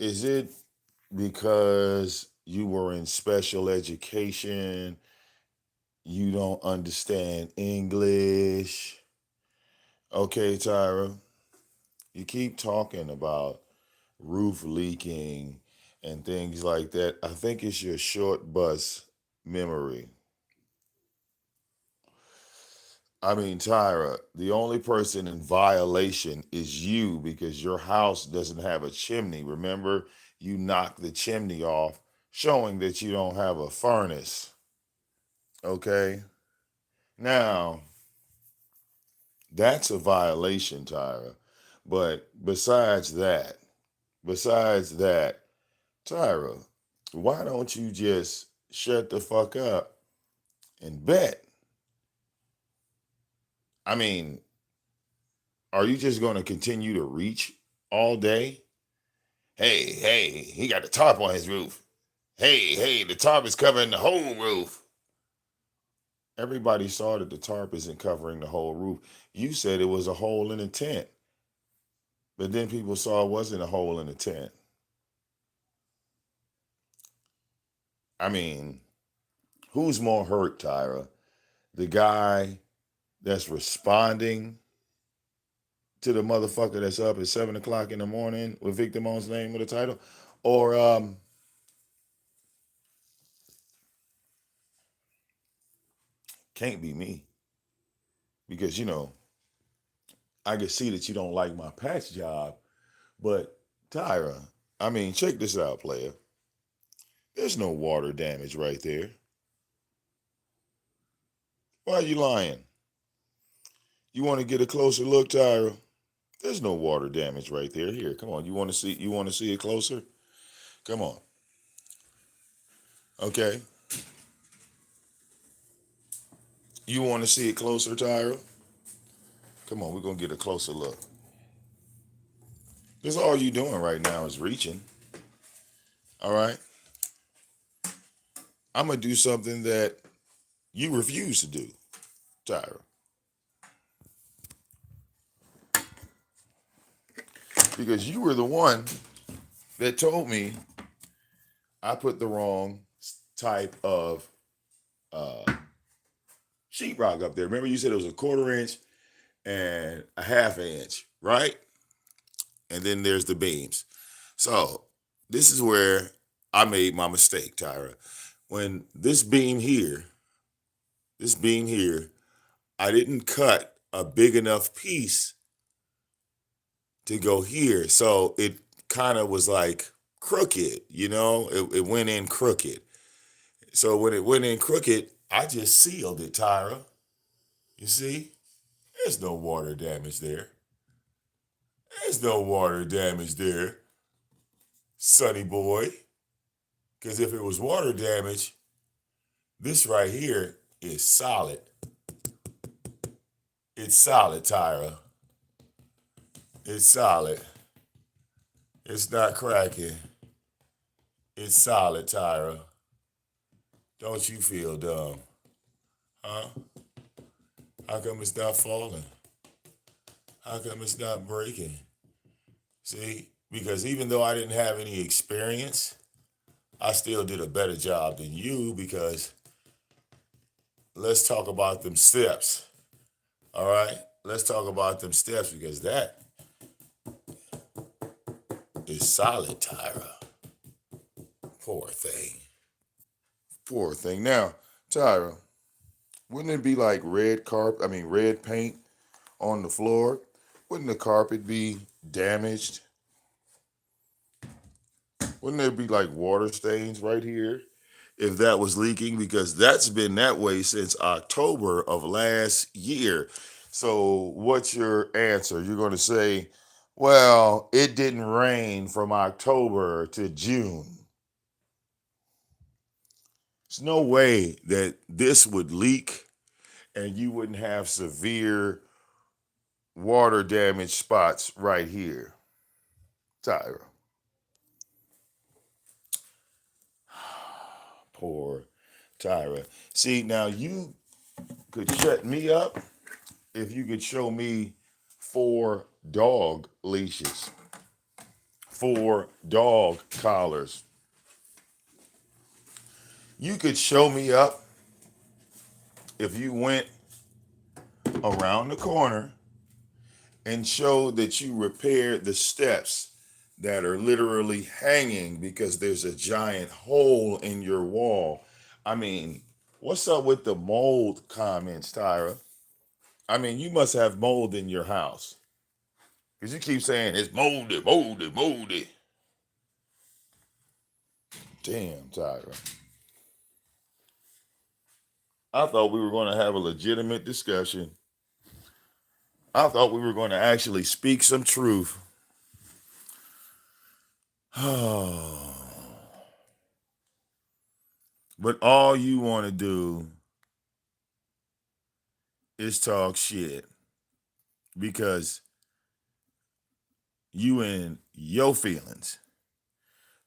Is it because you were in special education, you don't understand English? Okay, Tyra, you keep talking about roof leaking and things like that. I think it's your short bus memory. I mean, Tyra, the only person in violation is you because your house doesn't have a chimney. Remember, you knocked the chimney off, showing that you don't have a furnace. Okay? Now, that's a violation, Tyra. But besides that, Tyra, why don't you just shut the fuck up and bet? I mean, are you just going to continue to reach all day? Hey, he got the tarp on his roof. Hey, the tarp is covering the whole roof. Everybody saw that the tarp isn't covering the whole roof. You said it was a hole in the tent, but then people saw it wasn't a hole in the tent. I mean, who's more hurt, Tyra? The guy that's responding to the motherfucker that's up at 7 o'clock in the morning with VicDamoane's name with a title, or can't be me because I can see that you don't like my patch job, but Tyra, I mean, check this out, player. There's no water damage right there. Why are you lying? You want to get a closer look, Tyra? There's no water damage right there. Here, come on. You want to see? You want to see it closer? Come on. Okay. You want to see it closer, Tyra? Come on. We're gonna get a closer look. Because all you doing right now is reaching. All right. I'm gonna do something that you refuse to do, Tyra, because you were the one that told me I put the wrong type of uh, sheetrock up there. Remember, you said it was a 1/4 inch and a 1/2 inch, right? And then there's the beams. So this is where I made my mistake, Tyra. When this beam here, I didn't cut a big enough piece to go here. So it kind of was like crooked, it went in crooked. So when it went in crooked, I just sealed it, Tyra. You see? There's no water damage there. There's no water damage there, sonny boy. Because if it was water damage, this right here is solid. It's solid, Tyra. It's solid. It's not cracking. It's solid, Tyra. Don't you feel dumb? Huh? How come it's not falling? How come it's not breaking? See? Because even though I didn't have any experience, I still did a better job than you because let's talk about them steps. All right? Let's talk about them steps because that is solid, Tyra. Poor thing. Poor thing. Now, Tyra, wouldn't it be like red paint on the floor? Wouldn't the carpet be damaged? Wouldn't there be like water stains right here if that was leaking? Because that's been that way since October of last year. So, what's your answer? You're going to say, well, it didn't rain from October to June. There's no way that this would leak and you wouldn't have severe water damage spots right here, Tyra. Poor Tyra. See, now you could shut me up if you could show me 4 dog leashes. 4 dog collars. You could show me up if you went around the corner and showed that you repaired the steps that are literally hanging because there's a giant hole in your wall. I mean, what's up with the mold comments, Tyra? I mean, you must have mold in your house because you keep saying it's moldy, moldy, moldy. Damn, Tyra. I thought we were going to have a legitimate discussion. I thought we were going to actually speak some truth. But all you want to do is talk shit because you in your feelings.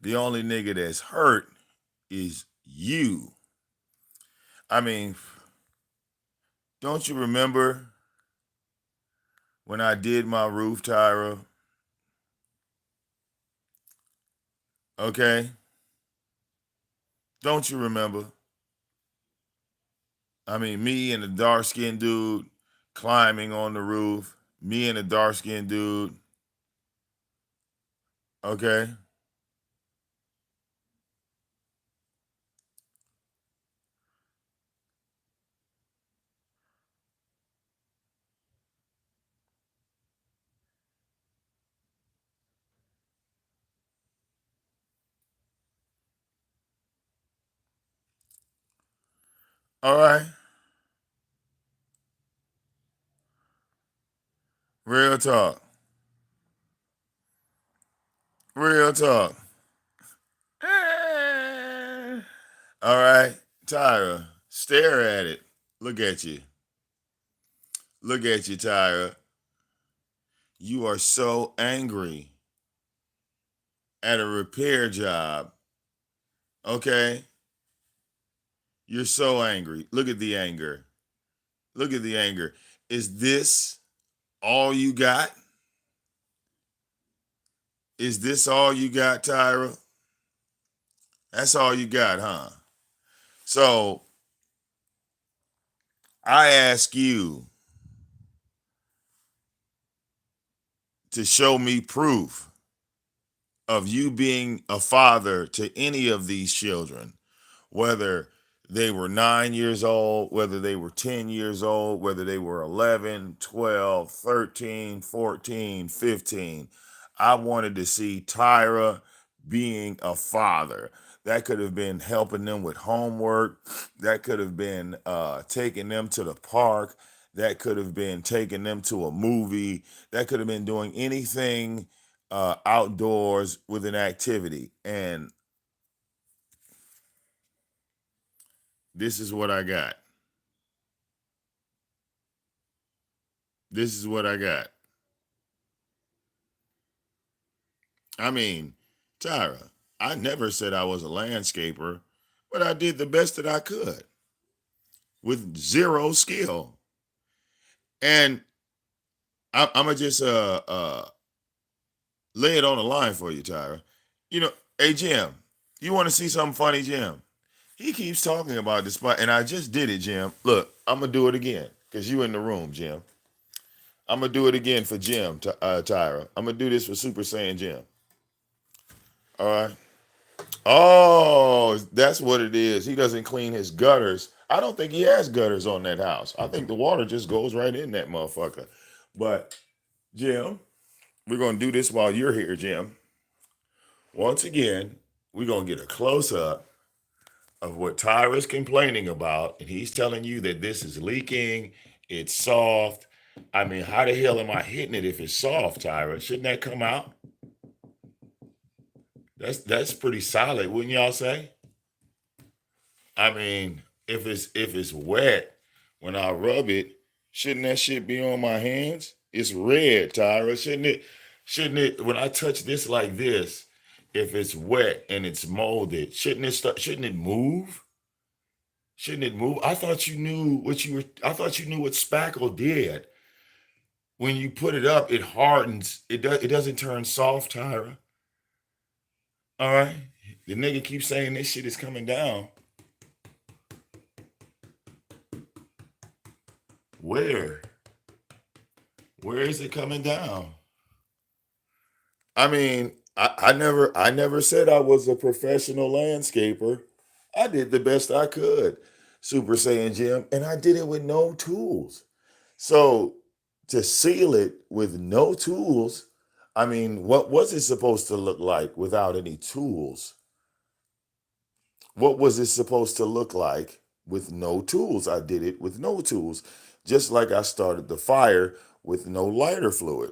The only nigga that's hurt is you. I mean, don't you remember when I did my roof, Tyra? Okay? Don't you remember? I mean, me and the dark skinned dude climbing on the roof, me and the dark skinned dude. Okay? All right? Real talk. Real talk. All right, Tyra, stare at it. Look at you. Look at you, Tyra. You are so angry at a repair job. Okay? You're so angry. Look at the anger. Look at the anger. Is this all you got? Is this all you got, Tyra? That's all you got, huh? So I ask you to show me proof of you being a father to any of these children, whether they were 9 years old, whether they were 10 years old, whether they were 11, 12, 13, 14, 15. I wanted to see Tyra being a father. That could have been helping them with homework. That could have been taking them to the park. That could have been taking them to a movie. That could have been doing anything outdoors with an activity. And this is what I got. This is what I got. I mean, Tyra, I never said I was a landscaper, but I did the best that I could with zero skill. And I'm gonna just lay it on the line for you, Tyra. You know, hey Jim, you want to see something funny, Jim? He keeps talking about this spot, and I just did it, Jim. Look, I'm gonna do it again because you in the room, Jim. I'm gonna do it again for Jim, Tyra. I'm gonna do this for Super Saiyan Jim. All right. Oh, that's what it is. He doesn't clean his gutters. I don't think he has gutters on that house. I think the water just goes right in that motherfucker. But Jim, we're gonna do this while you're here, Jim. Once again, we're gonna get a close up of what Tyra's complaining about, and he's telling you that this is leaking, it's soft. I mean, how the hell am I hitting it if it's soft, Tyra? Shouldn't that come out? That's pretty solid, wouldn't y'all say? I mean, if it's wet, when I rub it, shouldn't that shit be on my hands? It's red, Tyra. Shouldn't it? Shouldn't it? When I touch this like this, if it's wet and it's molded, shouldn't it start? Shouldn't it move? Shouldn't it move? I thought you knew what you were. I thought you knew what spackle did. When you put it up, it hardens. It doesn't turn soft, Tyra. All right. The nigga keeps saying this shit is coming down. Where? Where is it coming down? I mean, I never said I was a professional landscaper. I did the best I could, Super Saiyan Jim, and I did it with no tools. So to seal it with no tools, I mean, what was it supposed to look like without any tools? What was it supposed to look like with no tools? I did it with no tools, just like I started the fire with no lighter fluid.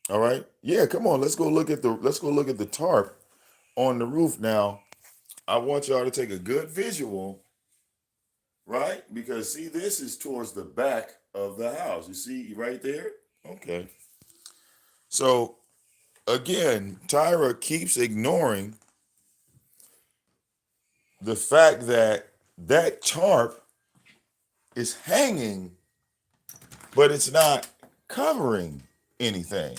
All right. Yeah, come on. Let's go look at the tarp on the roof now. I want y'all to take a good visual, right? Because see, this is towards the back of the house. You see right there? Okay. So again, Tyra keeps ignoring the fact that that tarp is hanging, but it's not covering anything.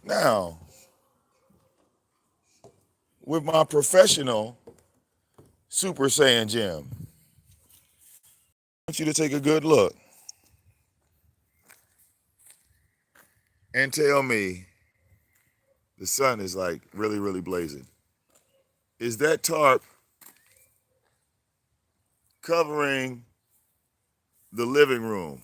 Now, with my professional Super Saiyan Jim, I want you to take a good look and tell me the sun is like really, really blazing. Is that tarp covering the living room?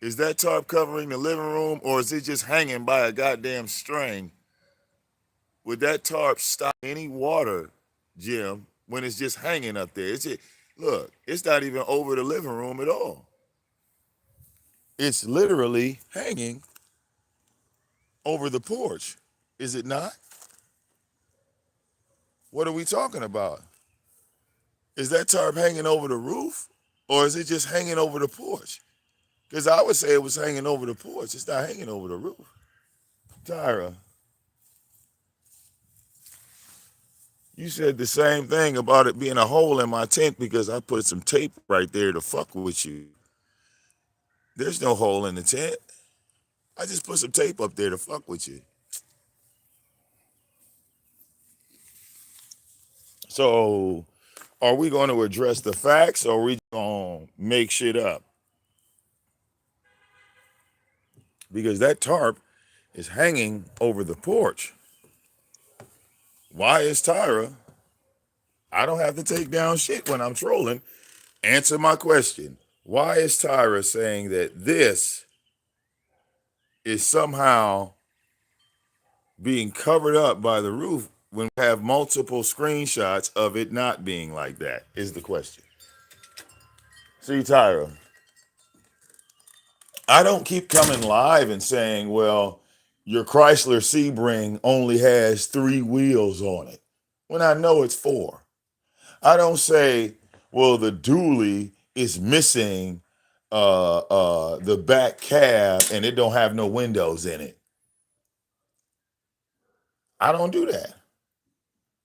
Is that tarp covering the living room, or is it just hanging by a goddamn string? Would that tarp stop any water, Jim, when it's just hanging up there? Look, it's not even over the living room at all. It's literally hanging over the porch. Is it not? What are we talking about? Is that tarp hanging over the roof, or is it just hanging over the porch? Because I would say it was hanging over the porch. It's not hanging over the roof. Tyra, you said the same thing about it being a hole in my tent because I put some tape right there to fuck with you. There's no hole in the tent. I just put some tape up there to fuck with you. So, are we going to address the facts, or are we going to make shit up? Because that tarp is hanging over the porch. Why is Tyra? I don't have to take down shit when I'm trolling. Answer my question. Why is Tyra saying that this is somehow being covered up by the roof when we have multiple screenshots of it not being like that? Is the question. See, Tyra, I don't keep coming live and saying, well, your Chrysler Sebring only has 3 wheels on it, when I know it's 4. I don't say, well, the dually is missing the back cab and it don't have no windows in it. I don't do that.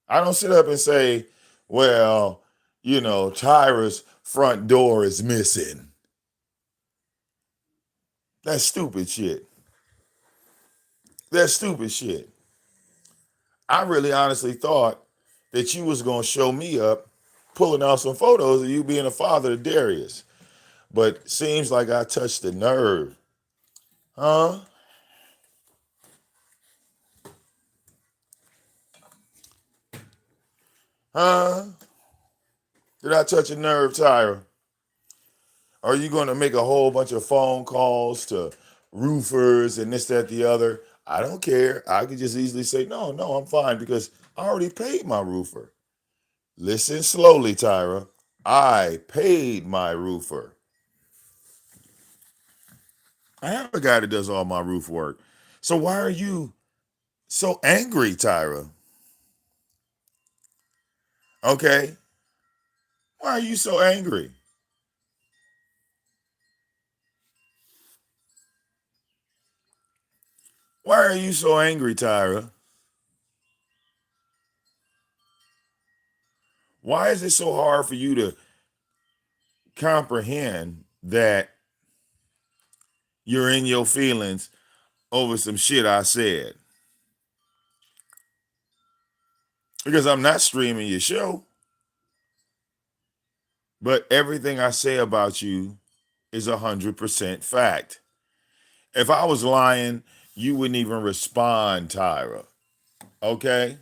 I don't sit up and say, well, Tyra's front door is missing. That's stupid shit. That's stupid shit. I really honestly thought that you was gonna show me up pulling out some photos of you being a father to Darius. But seems like I touched the nerve. Huh? Huh? Did I touch a nerve, Tyra? Are you going to make a whole bunch of phone calls to roofers and this, that, the other? I don't care. I could just easily say, no, no, I'm fine because I already paid my roofer. Listen slowly, Tyra. I paid my roofer. I have a guy that does all my roof work. So why are you so angry, Tyra? Okay? Why are you so angry? Why are you so angry, Tyra? Why is it so hard for you to comprehend that you're in your feelings over some shit I said. Because I'm not streaming your show. But everything I say about you is 100% fact. If I was lying, you wouldn't even respond, Tyra. Okay?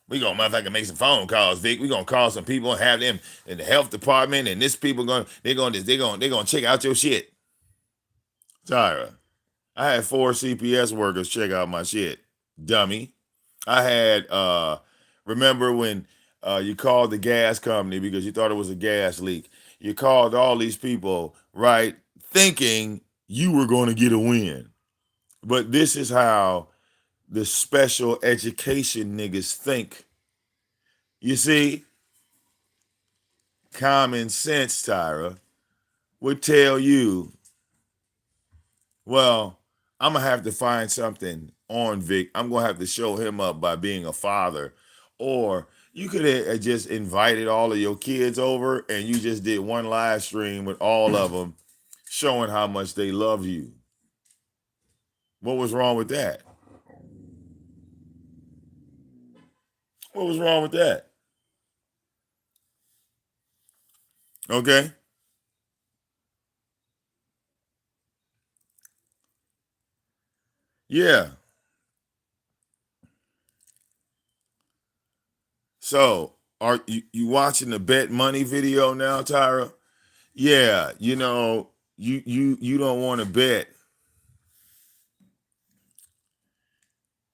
We gonna motherfucking make some phone calls, Vic. We gonna call some people and have them in the health department, and this people they're gonna check out your shit. Tyra, I had 4 CPS workers check out my shit. Dummy. I had remember when you called the gas company because you thought it was a gas leak. You called all these people, right, thinking you were going to get a win. But this is how the special education niggas think. You see, common sense, Tyra, would tell you, well, I'm going to have to find something on Vic. I'm going to have to show him up by being a father. Or you could have just invited all of your kids over and you just did one live stream with all of them showing how much they love you. What was wrong with that? What was wrong with that? Okay? Yeah. So, are you watching the Bet Money video now, Tyra? Yeah, you don't want to bet.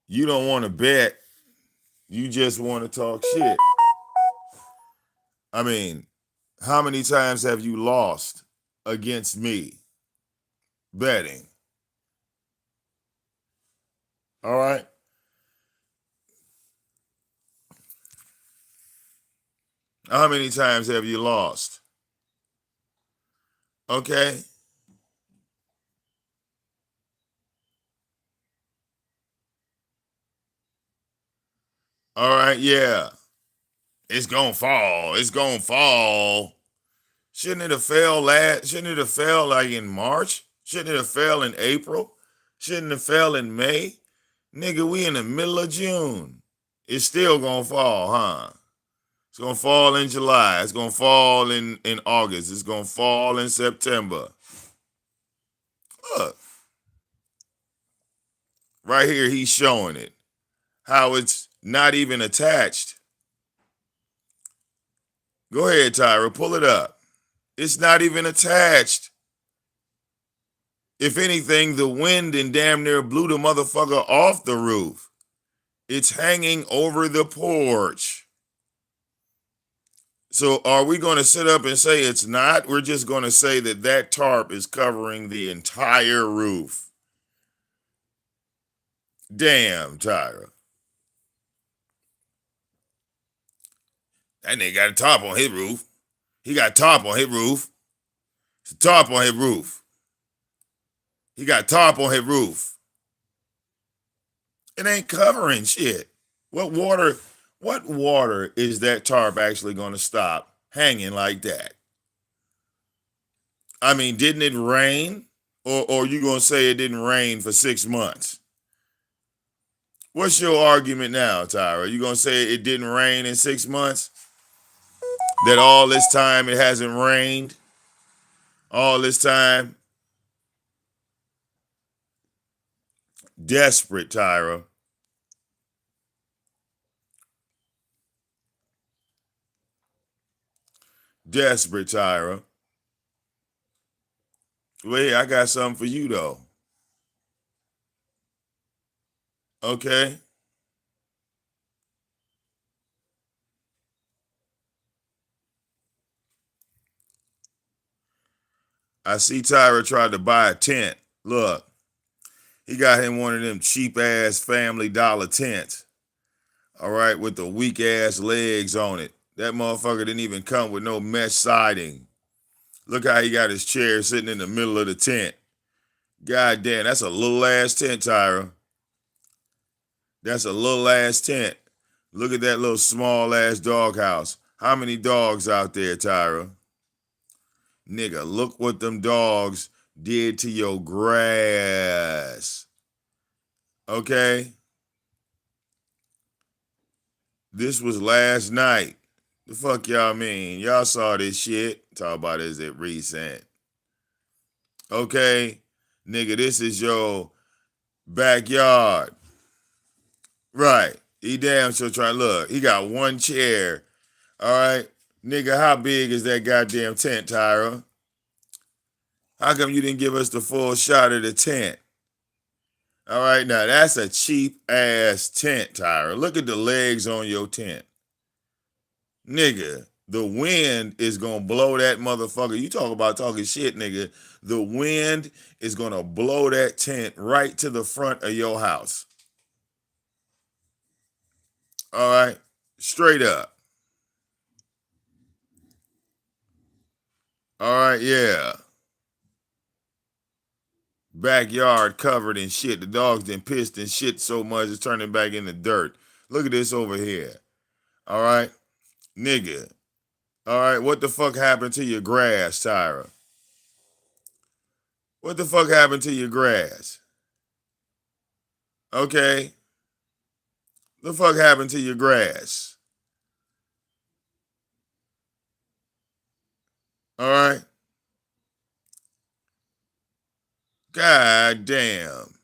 You don't want to bet. You just want to talk shit. I mean, how many times have you lost against me betting? All right. How many times have you lost? Okay. All right. Yeah. It's gonna fall. It's gonna fall. Shouldn't it have fell last? Shouldn't it have fell like in March? Shouldn't it have fell in April? Shouldn't it have fell in May? Nigga, we in the middle of June. It's still gonna fall, huh? It's gonna fall in July. It's gonna fall in August. It's gonna fall in September. Look, right here, he's showing it. How it's not even attached. Go ahead, Tyra, pull it up. It's not even attached. If anything, the wind and damn near blew the motherfucker off the roof. It's hanging over the porch. So are we going to sit up and say it's not? We're just going to say that that tarp is covering the entire roof. Damn, Tyra. That nigga got a tarp on his roof. He got a tarp on his roof. It's a tarp on his roof. He got a tarp on his roof. It ain't covering shit. What water is that tarp actually going to stop hanging like that? I mean, didn't it rain? Or you going to say it didn't rain for 6 months? What's your argument now, Tyra? You going to say it didn't rain in 6 months? That all this time it hasn't rained? All this time? Desperate, Tyra. Desperate, Tyra. Wait, I got something for you, though. Okay? I see Tyra tried to buy a tent. Look, he got him one of them cheap ass Family Dollar tents. All right, with the weak ass legs on it. That motherfucker didn't even come with no mesh siding. Look how he got his chair sitting in the middle of the tent. God damn, that's a little ass tent, Tyra. That's a little ass tent. Look at that little small ass doghouse. How many dogs out there, Tyra? Nigga, look what them dogs did to your grass. Okay? This was last night. The fuck y'all mean? Y'all saw this shit. Talk about is it recent? Okay? Nigga, this is your backyard. Right. He damn sure trying to look. He got one chair. All right. Nigga, how big is that goddamn tent, Tyra? How come you didn't give us the full shot of the tent? All right, now that's a cheap ass tent, Tyra. Look at the legs on your tent. Nigga, the wind is gonna blow that motherfucker. You talk about talking shit, nigga. The wind is gonna blow that tent right to the front of your house. All right, straight up. All right, yeah. Backyard covered in shit. The dogs done pissed and shit so much it's turning back into dirt. Look at this over here. All right, nigga. All right, what the fuck happened to your grass, Tyra? What the fuck happened to your grass? Okay, the fuck happened to your grass? All right, god damn.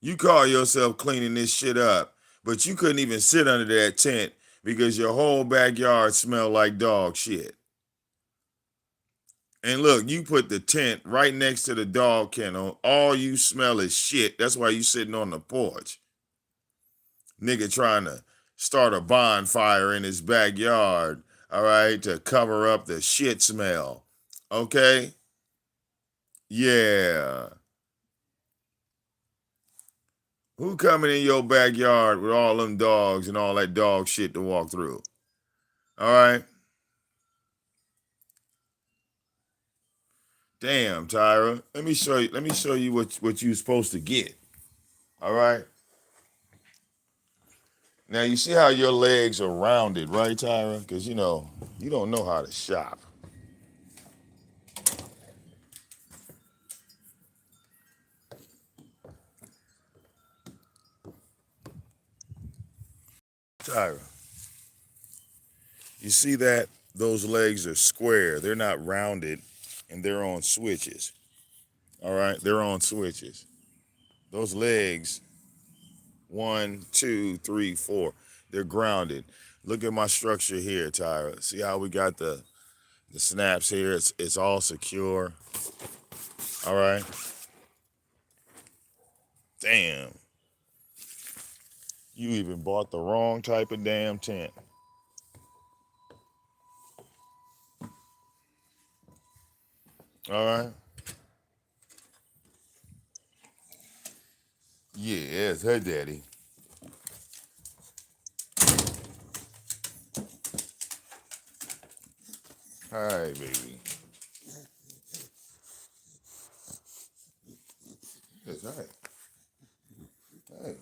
You call yourself cleaning this shit up, but you couldn't even sit under that tent because your whole backyard smelled like dog shit. And look, you put the tent right next to the dog kennel. All you smell is shit. That's why you sitting on the porch. Nigga trying to start a bonfire in his backyard, all right, to cover up the shit smell. Okay? Yeah. Who coming in your backyard with all them dogs and all that dog shit to walk through? All right? Damn, Tyra. Let me show you what you're supposed to get. All right? Now you see how your legs are rounded, right, Tyra? Because you don't know how to shop. Tyra, you see that? Those legs are square. They're not rounded and they're on switches. All right? They're on switches. Those legs, 1, 2, 3, 4, they're grounded. Look at my structure here, Tyra. See how we got the snaps here? It's all secure. All right? Damn. You even bought the wrong type of damn tent. All right? Yeah, it's her daddy. Hi, baby. Yes, hi. Hi.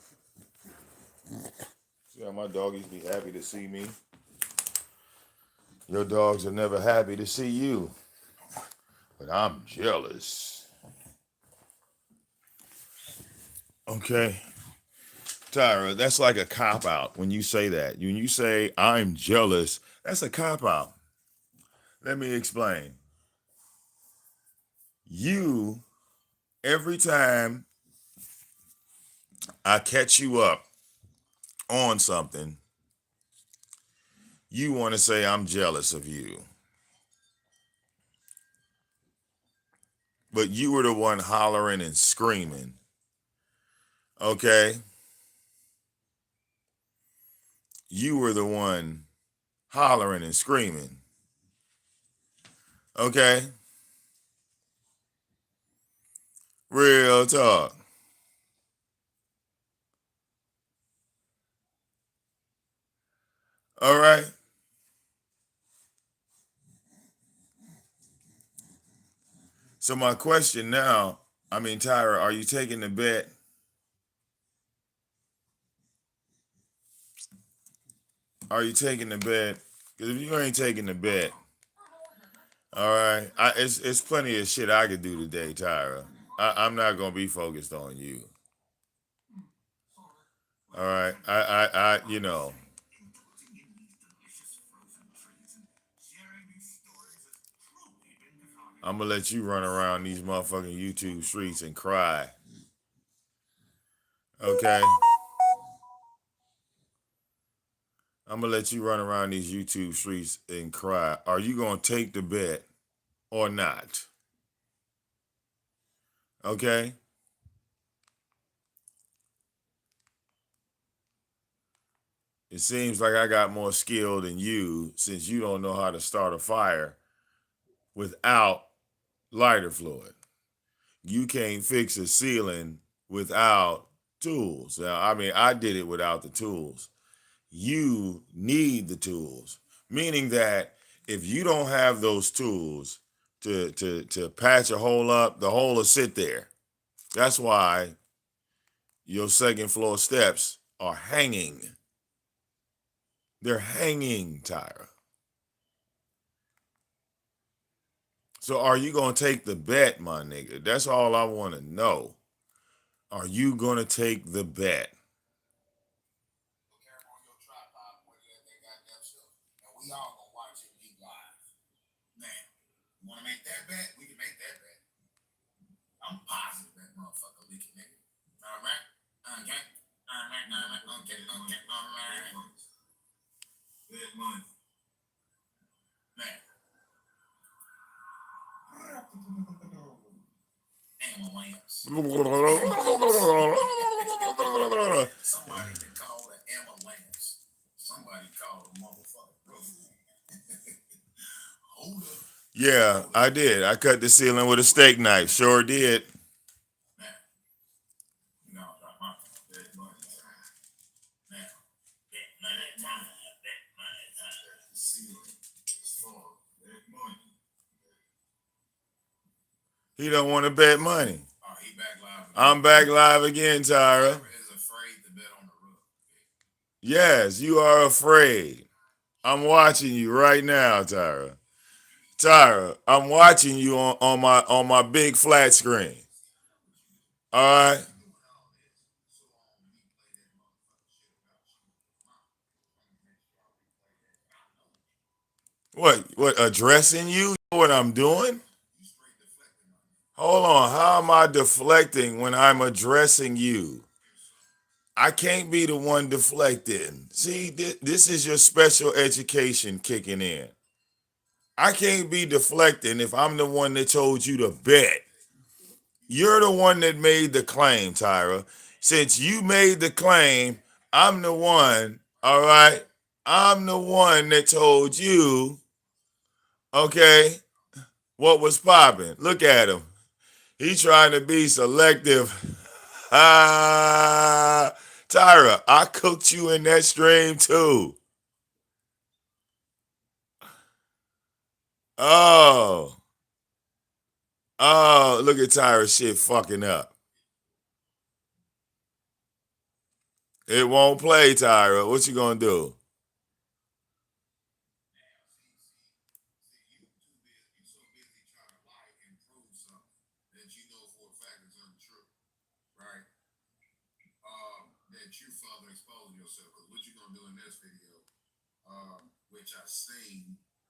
See how my doggies be happy to see me? Your dogs are never happy to see you. But I'm jealous. Okay. Tyra, that's like a cop out when you say that. When you say I'm jealous, that's a cop out. Let me explain. You, every time I catch you up on something, you want to say I'm jealous of you. But you were the one hollering and screaming. Okay? You were the one hollering and screaming. Okay? Real talk. All right? So my question now, Tyra, are you taking the bet? Are you taking the bet? Because if you ain't taking the bet, All right. It's plenty of shit I could do today, Tyra. I'm not gonna be focused on you. All right. You know. I'm gonna let you run around these motherfucking YouTube streets and cry. Okay. I'm gonna let you run around these YouTube streets and cry. Are you gonna take the bet or not? Okay. It seems like I got more skill than you since you don't know how to start a fire without lighter fluid. You can't fix a ceiling without tools. Now, I mean, I did it without the tools. You need the tools, meaning that if you don't have those tools to patch a hole up, the hole will sit there. That's why your second floor steps are hanging. They're hanging, Tyra. So are you going to take the bet, my nigga? That's all I want to know. Are you going to take the bet? Yeah, I did. I cut the ceiling with a steak knife. Sure did. He don't want to bet money. I'm back live again, Tyra. Yes, you are afraid. I'm watching you right now, Tyra. Tyra, I'm watching you on my big flat screen. All right. What addressing you? You know what I'm doing? Hold on. How am I deflecting when I'm addressing you? I can't be the one deflecting. See, this is your special education kicking in. I can't be deflecting if I'm the one that told you to bet. You're the one that made the claim, Tyra. Since you made the claim, I'm the one, all right? I'm the one that told you, okay, what was popping. Look at him. He trying to be selective. Ah, Tyra, I cooked you in that stream too. Oh, oh, look at Tyra shit fucking up. It won't play, Tyra. What you gonna do?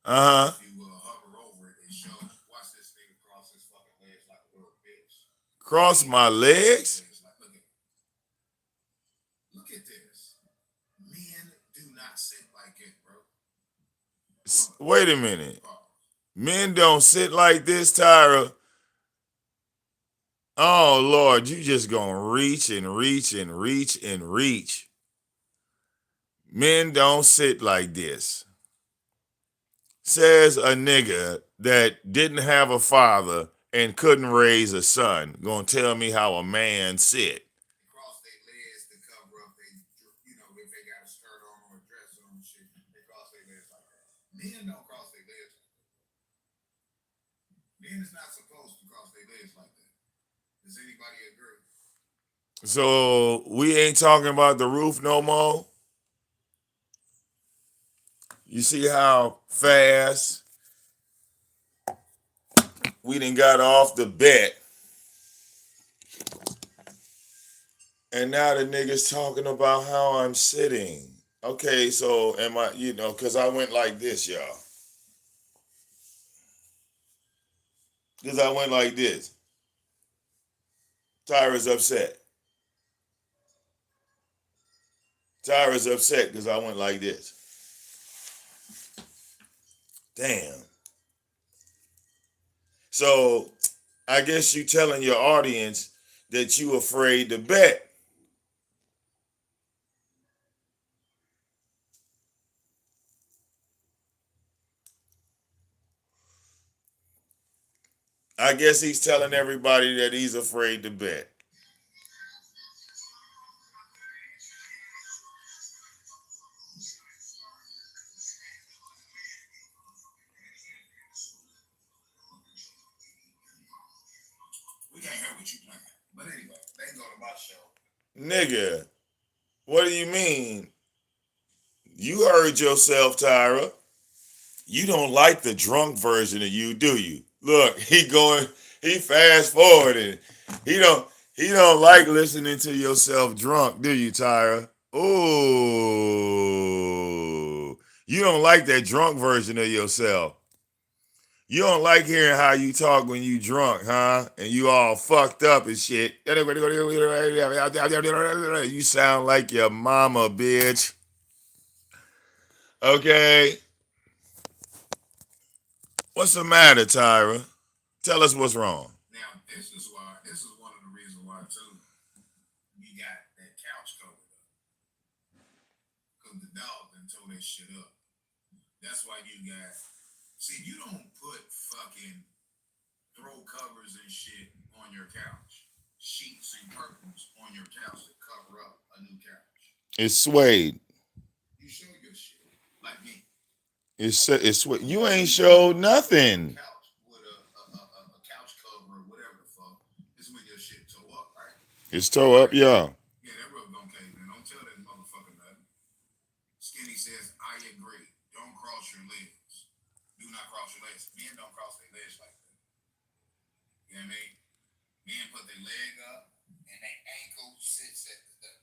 Uh huh. Cross my legs? Wait a minute. Men don't sit like this, Tyra. Oh Lord, you just gonna reach and reach and reach and reach. Men don't sit like this. Says a nigga that didn't have a father and couldn't raise a son. Gonna tell me how a man sit. So we ain't talking about the roof no more. You see how fast we done got off the bet. And now the nigga's talking about how I'm sitting. Okay, so am I, because I went like this, y'all. Because I went like this. Tyra's upset. Tyra's upset because I went like this. Damn. So I guess you telling your audience that you afraid to bet. I guess he's telling everybody that he's afraid to bet. We can't hear what you playing. But anyway, they can go to my show. Nigga, what do you mean? You heard yourself, Tyra. You don't like the drunk version of you, do you? Look, he fast forwarding. He don't like listening to yourself drunk, do you, Tyra? Ooh. You don't like that drunk version of yourself. You don't like hearing how you talk when you drunk, huh? And you all fucked up and shit. You sound like your mama, bitch. Okay. What's the matter, Tyra? Tell us what's wrong. Now, this is one of the reasons why, too, you got that couch covered up. Because the dog done tore that shit up. That's why you got, see, you don't put fucking throw covers and shit on your couch. Sheets and curtains on your couch to cover up a new couch. It's suede. You show your shit, like me. It's suede. You ain't showed nothing. Couch with a couch cover or whatever the fuck. This is when your shit toe up, right? It's toe up, yeah. Yeah, that rub don't cave in. Don't tell that motherfucker nothing. Skinny says, I agree. Don't cross your legs. Do not cross your legs. Men don't cross their legs like that. You know what I mean? Men put their leg up and their ankle sits at their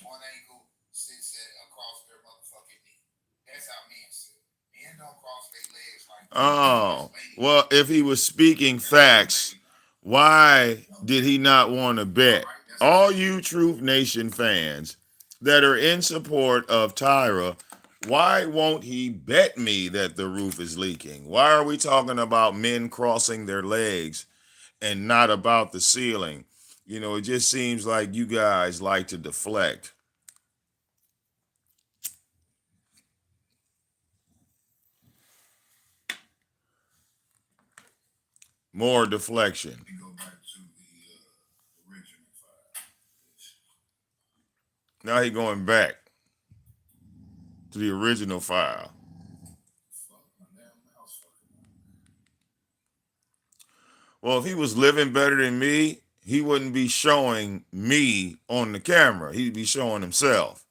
one ankle sits across their motherfucking knee. That's how men sit. Men don't cross their legs like that. Oh, well, if he was speaking facts, why did he not want to bet? All you Truth Nation fans that are in support of Tyra, why won't he bet me that the roof is leaking? Why are we talking about men crossing their legs and not about the ceiling? It just seems like you guys like to deflect. More deflection. We go back to the original file. Now he going back to the original file. Fuck, my damn mouse fucking. Well, if he was living better than me, he wouldn't be showing me on the camera. He'd be showing himself.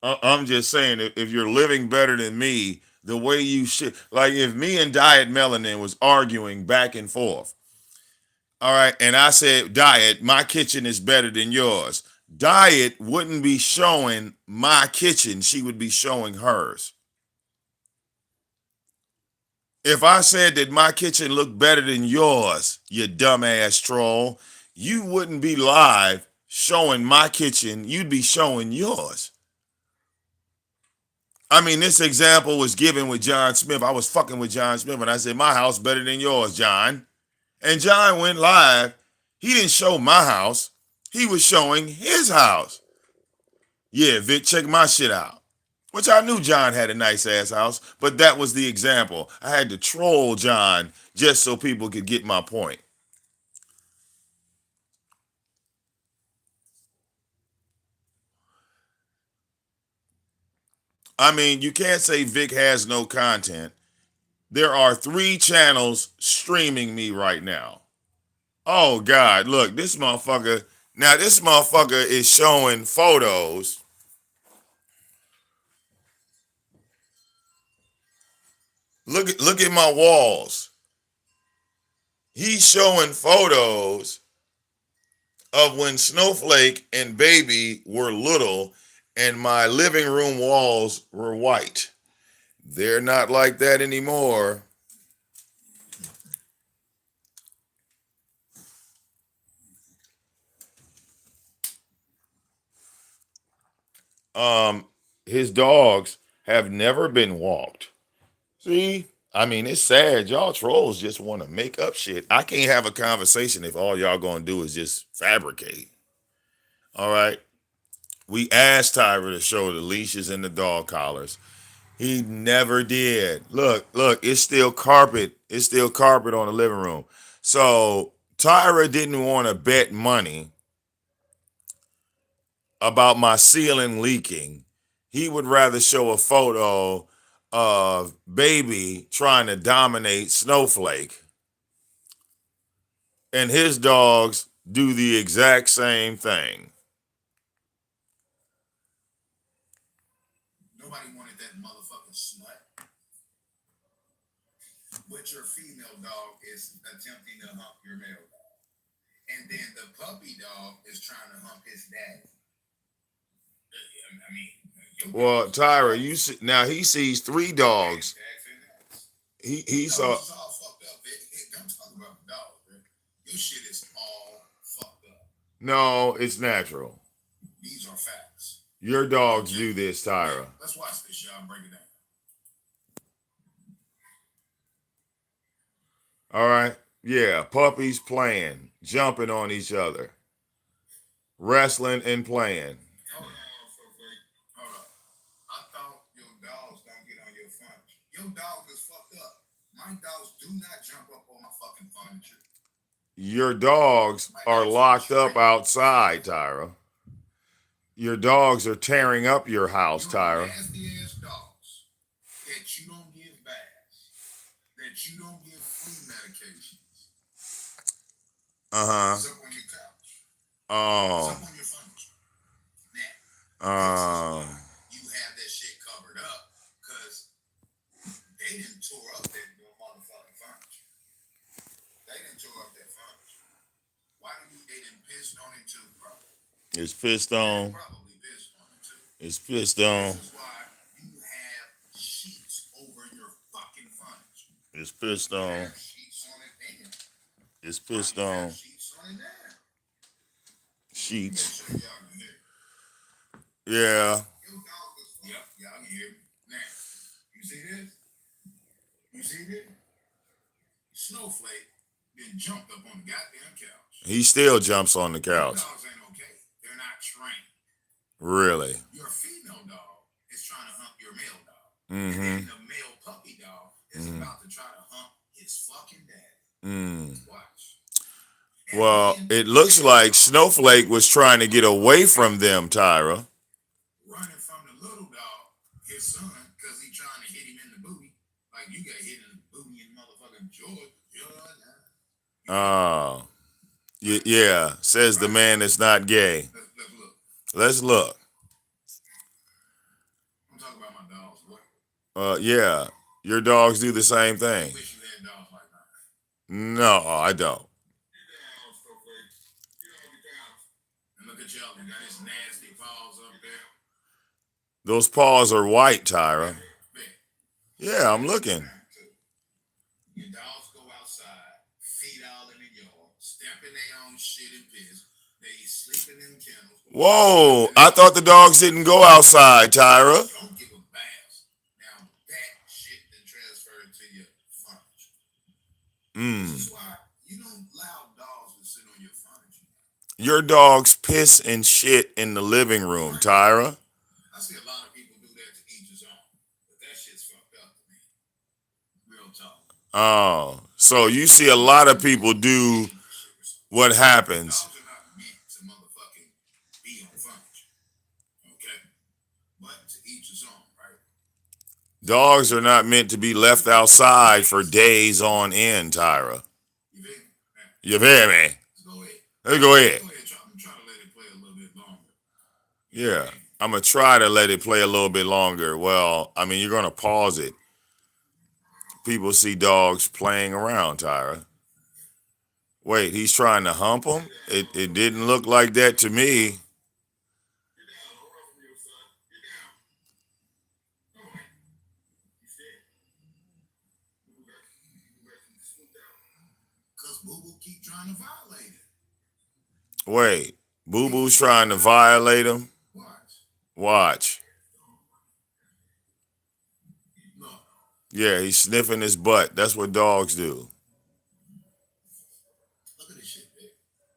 I'm just saying, if you're living better than me, the way you should, like if me and Diet Melanin was arguing back and forth, all right, and I said, Diet, my kitchen is better than yours. Diet wouldn't be showing my kitchen. She would be showing hers. If I said that my kitchen looked better than yours, you dumbass troll, you wouldn't be live showing my kitchen. You'd be showing yours. I mean, this example was given with John Smith. I was fucking with John Smith and I said, my house better than yours, John. And John went live. He didn't show my house. He was showing his house. Yeah, Vic, check my shit out. Which I knew John had a nice ass house, but that was the example. I had to troll John just so people could get my point. I mean, you can't say Vic has no content. There are 3 channels streaming me right now. Oh, God, look, this motherfucker. Now, this motherfucker is showing photos. Look at my walls. He's showing photos of when Snowflake and Baby were little and my living room walls were white. They're not like that anymore. Um, his dogs have never been walked. See, I mean, it's sad. Y'all trolls just want to make up shit. I can't have a conversation if all y'all gonna do is just fabricate. All right. We asked Tyra to show the leashes and the dog collars. He never did. Look, it's still carpet. It's still carpet on the living room. So Tyra didn't want to bet money about my ceiling leaking. He would rather show a photo of Baby trying to dominate Snowflake, and his dogs do the exact same thing. Nobody wanted that motherfucking smut. But your female dog is attempting to hump your male dog. And then the puppy dog is trying to hump his daddy. I mean, Well, Tyra, you see, now he sees three dogs. He saw. It's all fucked up. Don't talk about the dog, bro. Your shit is all fucked up. No, it's natural. These are facts. Your dogs do this, Tyra. Let's watch this, y'all. Break it down. All right. Yeah, puppies playing, jumping on each other, wrestling and playing. Hold up. I thought your dogs don't get on your furniture. Your dog is fucked up. My dogs do not jump up on my fucking furniture. Your dogs are locked up outside, Tyra. Your dogs are tearing up your house, Tyra. Nasty ass dogs that you don't give baths, that you don't give flea medications. It's up on your couch. Oh. It's up on your furniture. Now, you have that shit covered up because they didn't tore up that motherfucking furniture. They didn't tore up that furniture. Why do you? They didn't piss on it too, bro. It's pissed on. Probably pissed on it too. It's pissed on. This is why you have sheets over your fucking furniture. It's pissed on. Sheets on it then. It's pissed on. Sheets on it now. Sheets. Make sure y'all can hear. Yeah. Yep, y'all can hear. Now, you see this? You see this? Snowflake then jumped up on the goddamn couch. He still jumps on the couch. Dogs ain't okay. They're not trained. Really? Your female dog is trying to hump your male dog. Mm-hmm. And the male puppy dog is about to try to hump his fucking dad. Watch. Well, it looks like Snowflake was trying to get away from them, Tyra. Running from the little dog, his son, because he trying to hit him in the booty. Like you got hit in the booty in motherfucking Georgia. Oh. Yeah, says the man that's not gay. Let's look. Let's look. I'm talking about my dogs, boy. Yeah, your dogs do the same thing. I wish you had dogs like mine. No, I don't. And look at y'all, they got his nasty paws up there. Those paws are white, Tyra. Yeah, I'm looking. Your dogs go outside, feet all in the yard, step in their own shit and piss. They sleep in them kennels. Whoa, I thought the dogs didn't go outside, Tyra. Don't give them baths. Now that shit that transferred to your furniture. This is why you don't allow dogs to sit on your furniture. Your dogs piss and shit in the living room, Tyra. I see a lot of people do that to each his own, but that shit's fucked up to me. Real talk. Oh, so you see a lot of people do what happens. Dogs are not meant to motherfucking be on furniture. Okay? But to each his own, right? Dogs are not meant to be left outside for days on end, Tyra. You feel me? You feel me? Go ahead. Let's go ahead. I'm trying to let it play a little bit longer. Yeah, I'm going to try to let it play a little bit longer. Well, I mean, you're going to pause it. People see dogs playing around, Tyra. Wait, he's trying to hump him? It didn't look like that to me. Because Boo Boo keep trying to violate it. Wait, Boo Boo's trying to violate him? Watch. Watch. Look. Yeah, he's sniffing his butt. That's what dogs do. Look at this shit, babe.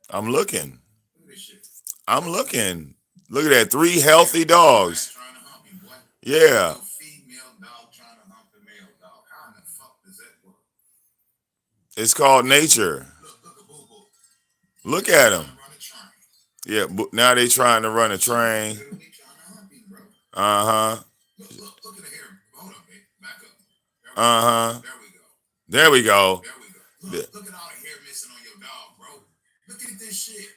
I'm looking. Look at this shit. I'm looking. Look at that. 3 healthy dogs. Trying to hump you, boy. Yeah. No female dog trying to hump the male dog. How in the fuck does that work? It's called nature. Look at Boo Boo. Look at him. Run a train. Yeah, now they trying to run a train. Literally trying to hump you, bro. Uh-huh. Look at the hair. Hold up, babe. Back up. Uh-huh. There we go. There we go. There we go. Look at all the hair missing on your dog, bro. Look at this shit.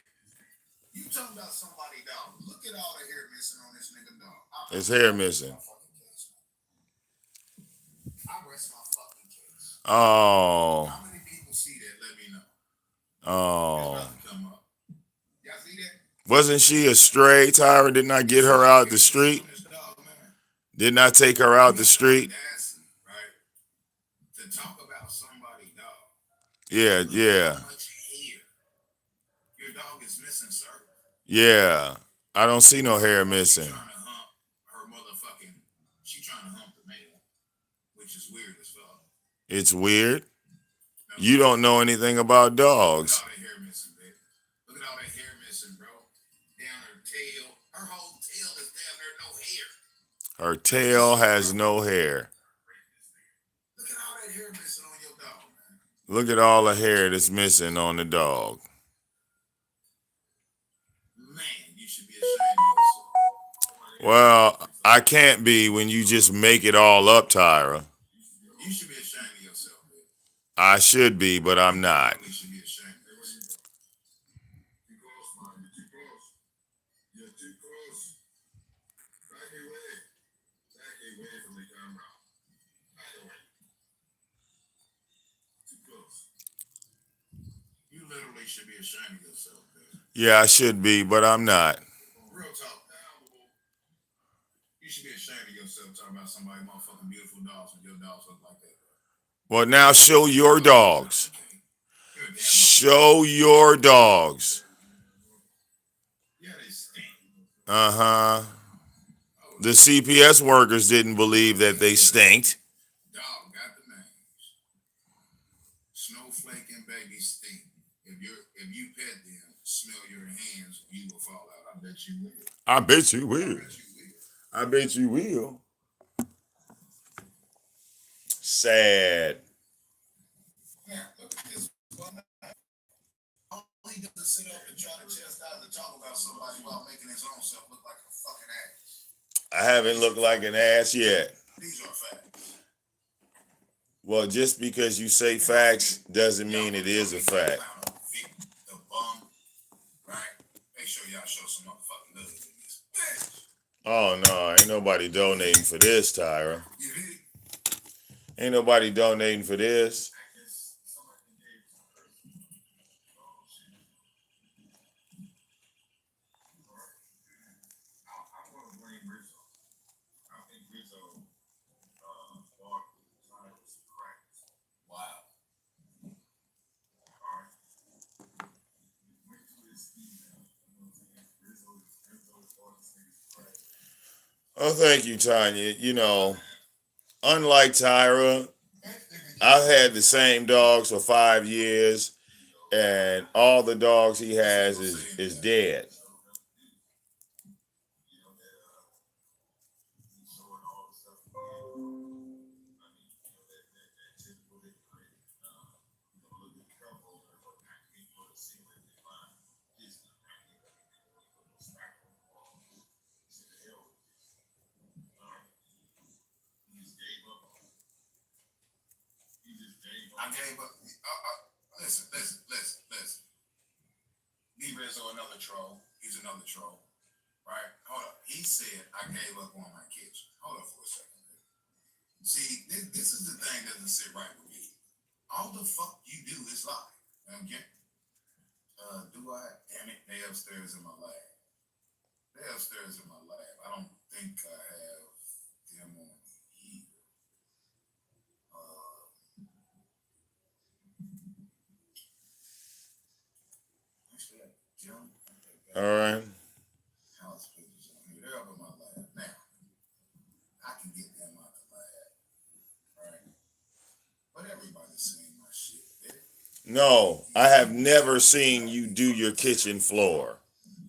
You talking about somebody dog. Look at all the hair missing on this nigga dog. His hair missing. I rest my fucking case. Oh. How many people see that? Let me know. Oh. It's about to come up. Y'all see that? Wasn't she a stray, Tyra? Didn't I get her out the street? Didn't I take her out the street? Right? To talk about somebody dog. Yeah, yeah. How much hair your dog is missing, sir? Yeah. I don't see no hair missing. She's trying to hump her motherfucking. She trying to hump the male, which is weird as fuck. It's weird. You don't know anything about dogs. Look at all the hair missing, baby. Look at all that hair missing, bro. Down her tail. Her whole tail is down there, no hair. Her tail has no hair. Look at all that hair missing on your dog, man. Look at all the hair that's missing on the dog. Man, you should be ashamed of yourself. Well, I can't be when you just make it all up, Tyra. You should be ashamed of yourself, baby. I should be, but I'm not. You should be ashamed of yourself. Too close, man. You're too close. You're too close. Back away. Back away from the camera. Back away. Too close. You literally should be ashamed of yourself, baby. Yeah, I should be, but I'm not. Real talk. You should be ashamed of yourself talking about somebody motherfucking beautiful dogs and your dogs look like that. Well, now show your dogs. Show your dogs. Yeah, they stink. Uh-huh. The CPS workers didn't believe that they stinked. Dog got the names. Snowflake and baby stink. If you pet them, smell your hands, you will fall out. I bet you will. I bet you will. I bet you will. I bet you will. Sad. Yeah, look at this. All he does is sit up and try to chastise and talk about somebody while making his own self look like a fucking ass. I haven't looked like an ass yet. These are facts. Well, just because you say facts doesn't mean it is a fact. The bum, right? Make sure y'all show some motherfucking love in this bitch. Oh, no, ain't nobody donating for this, Tyra. You hear? Ain't nobody donating for this. Oh, thank you, Tanya. You know, unlike Tyra, I've had the same dogs for 5 years, and all the dogs he has is dead. I gave up. Listen. D Rizzo, another troll. He's another troll. Right? Hold up. He said, I gave up on my kitchen. Hold up for a second. See, this is the thing that doesn't sit right with me. All the fuck you do is lie. Okay? Do I? Damn it, they upstairs in my lab. They upstairs in my lab. I don't think I have them on here. Actually, I don't. All right. House pictures on here. They're up in my lab. Now, I can get them out the lab. Right? But everybody's seeing my shit. No, I have never seen you do your kitchen floor.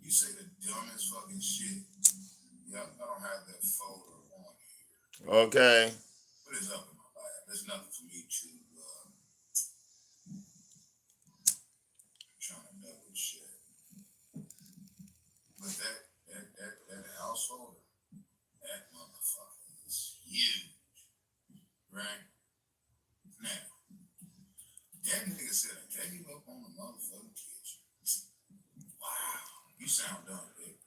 You say the dumbest fucking shit. Yep, I don't have that folder on here. Okay. But it's up in my lab. There's nothing for me to trying to double check. But that house folder, that motherfucker is huge. Right? Now, that nigga said I gave up on the motherfucking kitchen. Wow. You sound dumb, baby.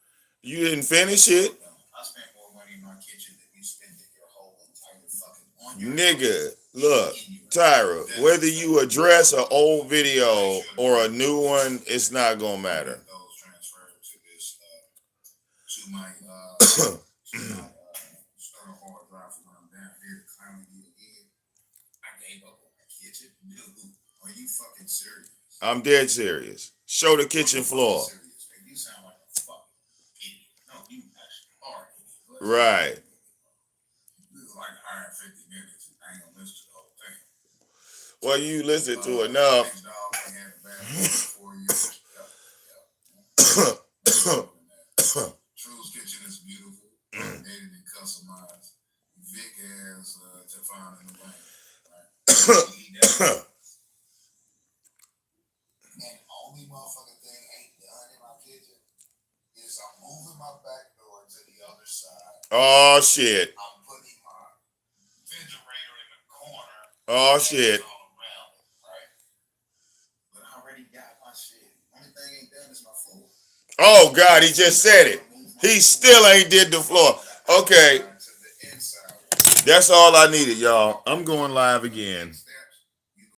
You didn't finish it? I spent more money in my kitchen than you spend in your whole entire fucking on your Nigga, look, Tyra, whether you address an old video or a new one, it's not gonna matter. Those transferred to this to my external hard drive for when I'm down here climbing you again. I gave up on my kitchen. Dude, are you fucking serious? I'm dead serious. Show the kitchen floor. You sound like a fucking idiot. No, you actually are an idiot. Right. This is like 150 minutes. I ain't gonna listen to the whole thing. Well, you listen to enough. True's kitchen is beautiful, updated and customized. Vic has Teflon in the lane. Right? And only motherfucking thing ain't done in my kitchen is I'm moving my back door to the other side. Oh shit. I'm putting my refrigerator in the corner. Oh shit. All around it, right? But I already got my shit. Only thing ain't done is my floor. Oh God, he just said it. He still ain't did the floor. Okay. That's all I needed, y'all. I'm going live again.